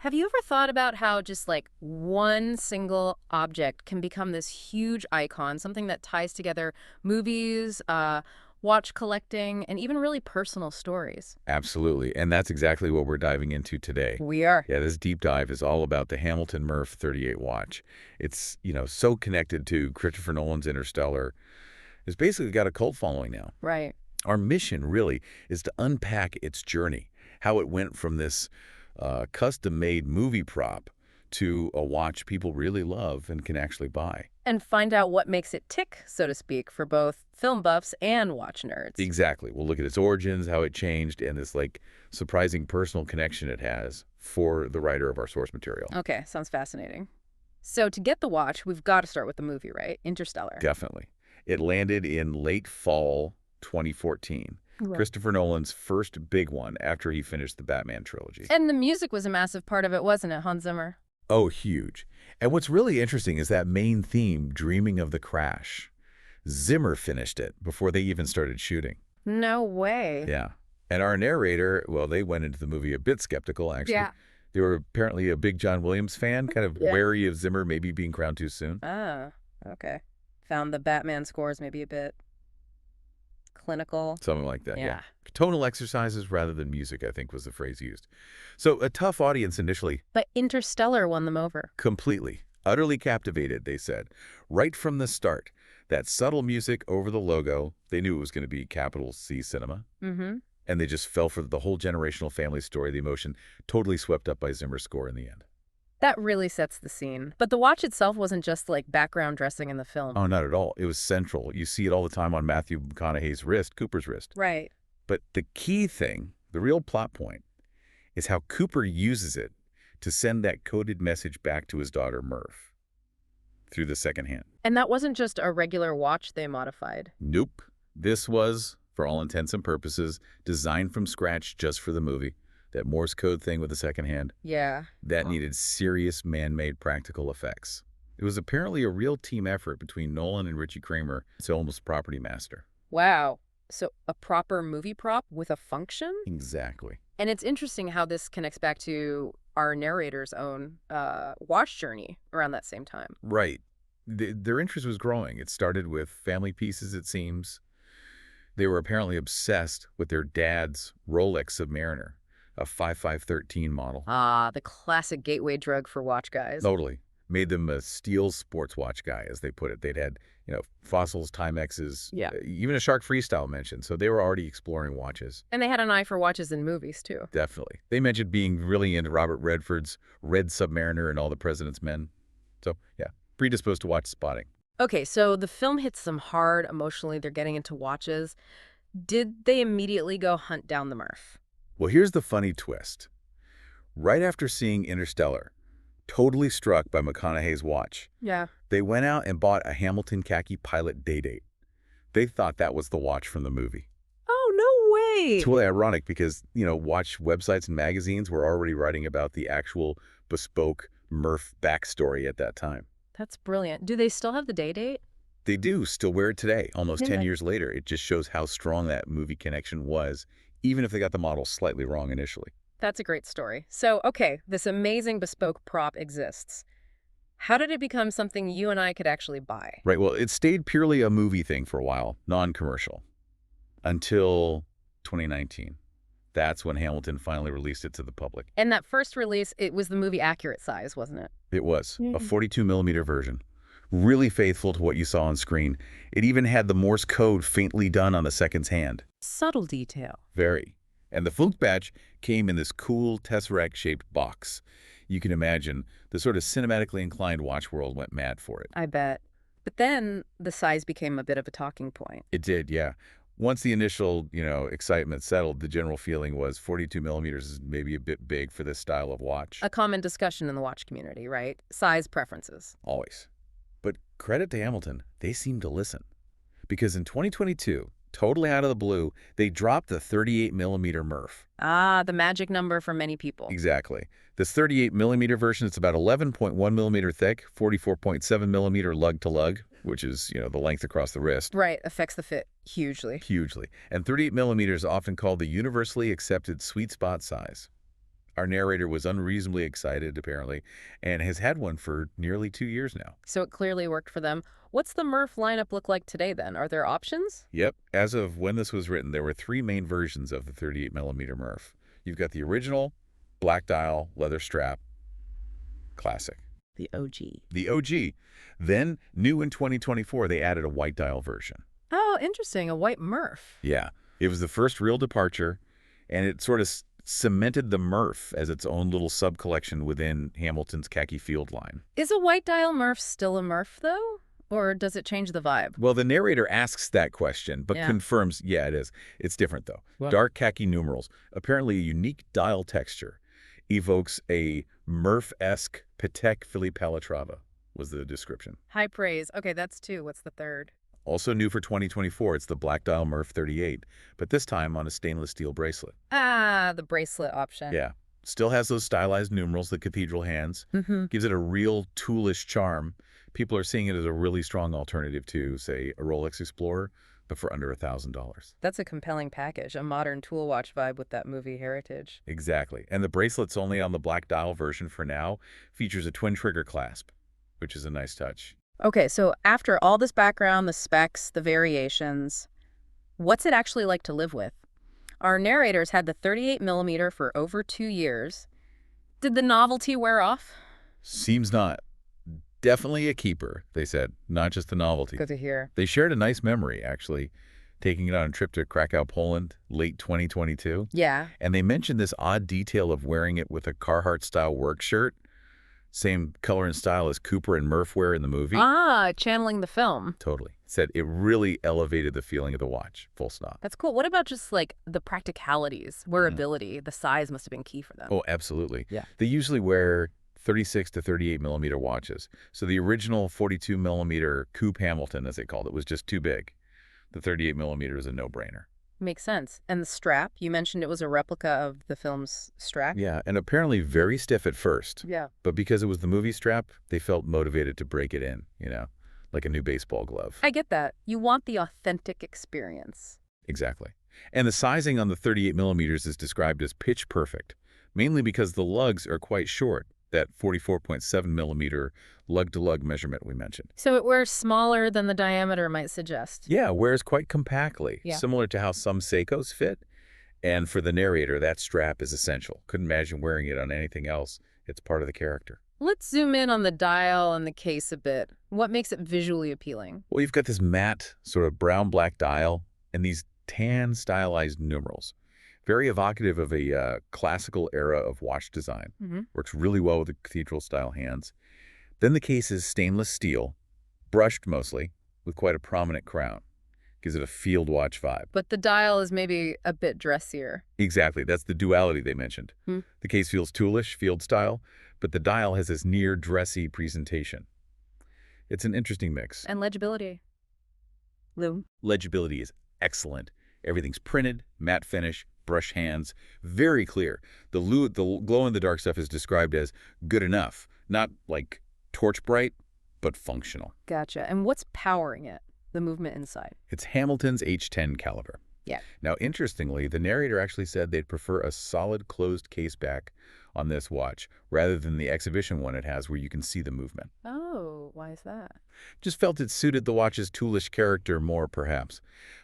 Have you ever thought about how just like one single object can become this huge icon, something that ties together movies, watch collecting, and even really personal stories? Absolutely. And that's exactly what we're diving into today. We are. Yeah, this deep dive is all about the Hamilton Murph 38 watch. It's, so connected to Christopher Nolan's Interstellar. It's basically got a cult following now. Right. Our mission really is to unpack its journey, how it went from this custom-made movie prop to a watch people really love and can actually buy. And find out what makes it tick, so to speak, for both film buffs and watch nerds. Exactly. We'll look at its origins, how it changed, and this surprising personal connection it has for the writer of our source material. Okay, sounds fascinating. So to get the watch, we've got to start with the movie, right? Interstellar. Definitely. It landed in late fall 2014. Right. Christopher Nolan's first big one after he finished the Batman trilogy. And the music was a massive part of it, wasn't it, Hans Zimmer? Oh, huge. And what's really interesting is that main theme, Dreaming of the Crash. Zimmer finished it before they even started shooting. No way. Yeah. And our narrator, well, they went into the movie a bit skeptical, actually. Yeah. They were apparently a big John Williams fan, kind of Yeah. wary of Zimmer maybe being crowned too soon. Ah, okay. Found the Batman scores maybe a bit clinical. Something like that, yeah. Yeah. Tonal exercises rather than music, I think was the phrase used. So a tough audience initially, But Interstellar won them over. completely, utterly captivated, they said. Right from the start, that subtle music over the logo, they knew it was going to be capital C cinema. Mm-hmm. And they just fell for the whole generational family story, the emotion, totally swept up by Zimmer's score in the end. That really sets the scene. But the watch itself wasn't just like background dressing in the film. Oh, not at all. It was central. You see it all the time on Matthew McConaughey's wrist, Cooper's wrist. Right. But the key thing, the real plot point, is how Cooper uses it to send that coded message back to his daughter, Murph, through the second hand. And that wasn't just a regular watch they modified. Nope. This was, for all intents and purposes, designed from scratch just for the movie. That Morse code thing with the second hand. Yeah. That needed serious man-made practical effects. It was apparently a real team effort between Nolan and Richie Kramer, Film's property master. Wow. So a proper movie prop with a function? Exactly. And it's interesting how this connects back to our narrator's own watch journey around that same time. Right. Their interest was growing. It started with family pieces, it seems. They were apparently obsessed with their dad's Rolex Submariner, a 5513 model. Ah, the classic gateway drug for watch guys. Totally. Made them a steel sports watch guy, as they put it. They'd had, Fossils, Timexes, Yeah. Even a Shark Freestyle mentioned. So they were already exploring watches. And they had an eye for watches in movies, too. Definitely. They mentioned being really into Robert Redford's Red Submariner and All the President's Men. So, yeah, predisposed to watch spotting. Okay, so the film hits them hard emotionally. They're getting into watches. Did they immediately go hunt down the Murph? Well, here's the funny twist. Right after seeing Interstellar, totally struck by McConaughey's watch, Yeah. they went out and bought a Hamilton khaki Pilot Day-Date. They thought that was the watch from the movie. Oh, no way. It's really ironic because, watch websites and magazines were already writing about the actual bespoke Murph backstory at that time. That's brilliant. Do they still have the day date? They do still wear it today, almost 10 Yeah. years later. It just shows how strong that movie connection was, even if they got the model slightly wrong initially. That's a great story. So, okay, this amazing bespoke prop exists. How did it become something you and I could actually buy? Right, well, it stayed purely a movie thing for a while, non-commercial, until 2019. That's when Hamilton finally released it to the public. And that first release, it was the movie accurate size, wasn't it? It was a Mhm. 42mm version, really faithful to what you saw on screen. It even had the Morse code faintly done on the second's hand. Subtle detail. Very. And the Fluke badge came in this cool Tesseract-shaped box. You can imagine the sort of cinematically inclined watch world went mad for it. I bet. But then the size became a bit of a talking point. It did, yeah. Once the initial, excitement settled, the general feeling was 42mm is maybe a bit big for this style of watch. A common discussion in the watch community, right? Size preferences. Always. But credit to Hamilton, they seemed to listen. Because in 2022, totally out of the blue, they dropped the 38mm Murph. Ah, the magic number for many people. Exactly. This 38mm version is about 11.1mm thick, 44.7mm lug to lug, which is, the length across the wrist. Right, affects the fit hugely. Hugely. And 38mm is often called the universally accepted sweet spot size. Our narrator was unreasonably excited, apparently, and has had one for nearly 2 years now. So it clearly worked for them. What's the Murph lineup look like today, then? Are there options? Yep, as of when this was written, there were three main versions of the 38mm Murph. You've got the original, black dial, leather strap, classic. The OG. The OG. Then, new in 2024, they added a white dial version. Oh, interesting. A white Murph. Yeah, it was the first real departure, and it sort of cemented the Murph as its own little sub-collection within Hamilton's khaki field line. Is a white dial Murph still a Murph, though? Or does it change the vibe? Well, the narrator asks that question, but Yeah. confirms, yeah, it is. It's different, though. Well- Dark khaki numerals, apparently a unique dial texture, evokes a Murph-esque Patek Philippe Calatrava, was the description. High praise. Okay, that's two. What's the third? Also new for 2024, it's the black dial Murph 38, but this time on a stainless steel bracelet. Ah, the bracelet option. Yeah. Still has those stylized numerals, the cathedral hands. Mm-hmm. Gives it a real toolish charm. People are seeing it as a really strong alternative to, say, a Rolex Explorer, but for under $1,000. That's a compelling package, a modern tool watch vibe with that movie heritage. Exactly. And the bracelet's only on the black dial version for now. Features a twin trigger clasp, which is a nice touch. Okay, so after all this background, the specs, the variations, what's it actually like to live with? Our narrators had the 38mm for over 2 years. Did the novelty wear off? Seems not. Definitely a keeper, they said, not just a novelty. Good to hear. They shared a nice memory, actually, taking it on a trip to Krakow, Poland, late 2022. Yeah. And they mentioned this odd detail of wearing it with a Carhartt-style work shirt. Same color and style as Cooper and Murph wear in the movie. Ah, channeling the film. Totally. Said it really elevated the feeling of the watch, full stop. That's cool. What about just like the practicalities, wearability? The size must have been key for them. Oh, absolutely. Yeah. They usually wear 36 to 38mm watches. So the original 42mm Coupe Hamilton, as they called it, was just too big. The 38mm is a no-brainer. Makes sense. And the strap, you mentioned it was a replica of the film's strap? Yeah, and apparently very stiff at first. Yeah. But because it was the movie strap, they felt motivated to break it in, like a new baseball glove. I get that. You want the authentic experience. Exactly. And the sizing on the 38mm is described as pitch perfect, mainly because the lugs are quite short, that 44.7mm lug-to-lug measurement we mentioned. So it wears smaller than the diameter might suggest. Yeah, wears quite compactly, Yeah. similar to how some Seikos fit. And for the narrator, that strap is essential. Couldn't imagine wearing it on anything else. It's part of the character. Let's zoom in on the dial and the case a bit. What makes it visually appealing? Well, you've got this matte, sort of brown-black dial and these tan stylized numerals. Very evocative of a classical era of watch design. Mm-hmm. Works really well with the cathedral-style hands. Then the case is stainless steel, brushed mostly, with quite a prominent crown. Gives it a field watch vibe. But the dial is maybe a bit dressier. Exactly. That's the duality they mentioned. The case feels toolish, field style, but the dial has this near dressy presentation. It's an interesting mix. And legibility. Lou? Legibility is excellent. Everything's printed, matte finish, brush hands, very clear. The glow-in-the-dark stuff is described as good enough, not like torch bright, but functional. Gotcha. And what's powering it? The movement inside? It's Hamilton's H10 caliber. Yeah. Now, interestingly, the narrator actually said they'd prefer a solid closed case back on this watch rather than the exhibition one it has where you can see the movement. Oh, why is that? Just felt it suited the watch's toolish character more, perhaps.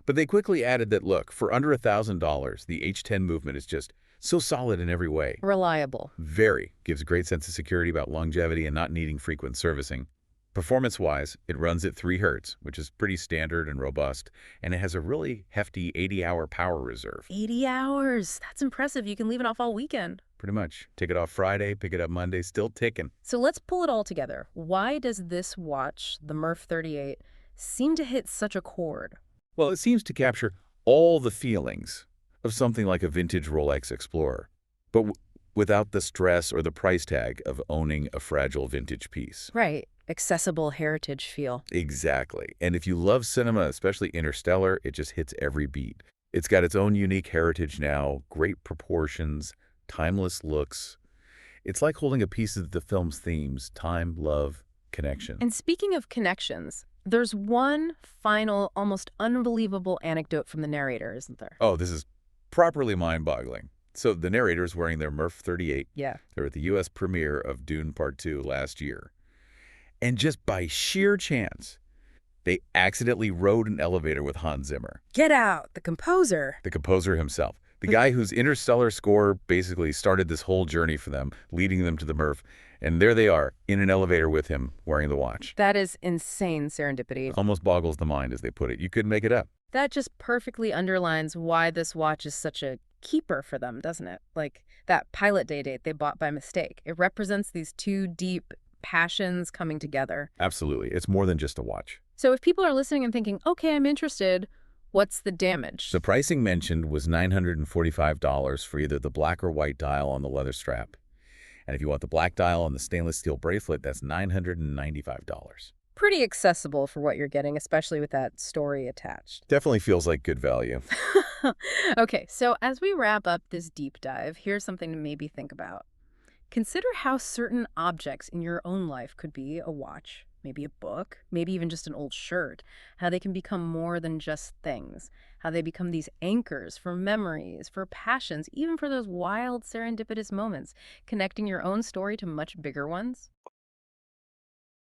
But they quickly added that, look, for under $1,000, the H10 movement is just so solid in every way. Reliable. Very. Gives a great sense of security about longevity and not needing frequent servicing. Performance-wise, it runs at 3 Hz, which is pretty standard and robust, and it has a really hefty 80-hour power reserve. 80 hours. That's impressive. You can leave it off all weekend. Pretty much. Take it off Friday, pick it up Monday, still ticking. So let's pull it all together. Why does this watch, the Murph 38, seem to hit such a chord? Well, it seems to capture all the feelings of something like a vintage Rolex Explorer, but without the stress or the price tag of owning a fragile vintage piece. Right. Accessible heritage feel. Exactly. And if you love cinema, especially Interstellar, it just hits every beat. It's got its own unique heritage now, great proportions, timeless looks. It's like holding a piece of the film's themes: time, love, connection. And speaking of connections, there's one final, almost unbelievable anecdote from the narrator, isn't there? Oh, this is properly mind-boggling. So the narrator's wearing their Murph 38. Yeah. They were at the U.S. premiere of Dune Part 2 last year. And just by sheer chance, they accidentally rode an elevator with Hans Zimmer, Get out, the composer. the composer himself, the guy whose Interstellar score basically started this whole journey for them, leading them to the Murph. And there they are, in an elevator with him, wearing the watch. That is insane serendipity. Almost boggles the mind, as they put it. You couldn't make it up. That just perfectly underlines why this watch is such a keeper for them, doesn't it? Like that pilot day date they bought by mistake. It represents these two deep passions coming together. Absolutely. It's more than just a watch. So if people are listening and thinking, okay, I'm interested, what's the damage? The pricing mentioned was $945 for either the black or white dial on the leather strap. And if you want the black dial on the stainless steel bracelet, that's $995. Pretty accessible for what you're getting, especially with that story attached. Definitely feels like good value. Okay, so as we wrap up this deep dive, here's something to maybe think about. Consider how certain objects in your own life could be a watch, maybe a book, maybe even just an old shirt, how they can become more than just things, how they become these anchors for memories, for passions, even for those wild serendipitous moments, connecting your own story to much bigger ones.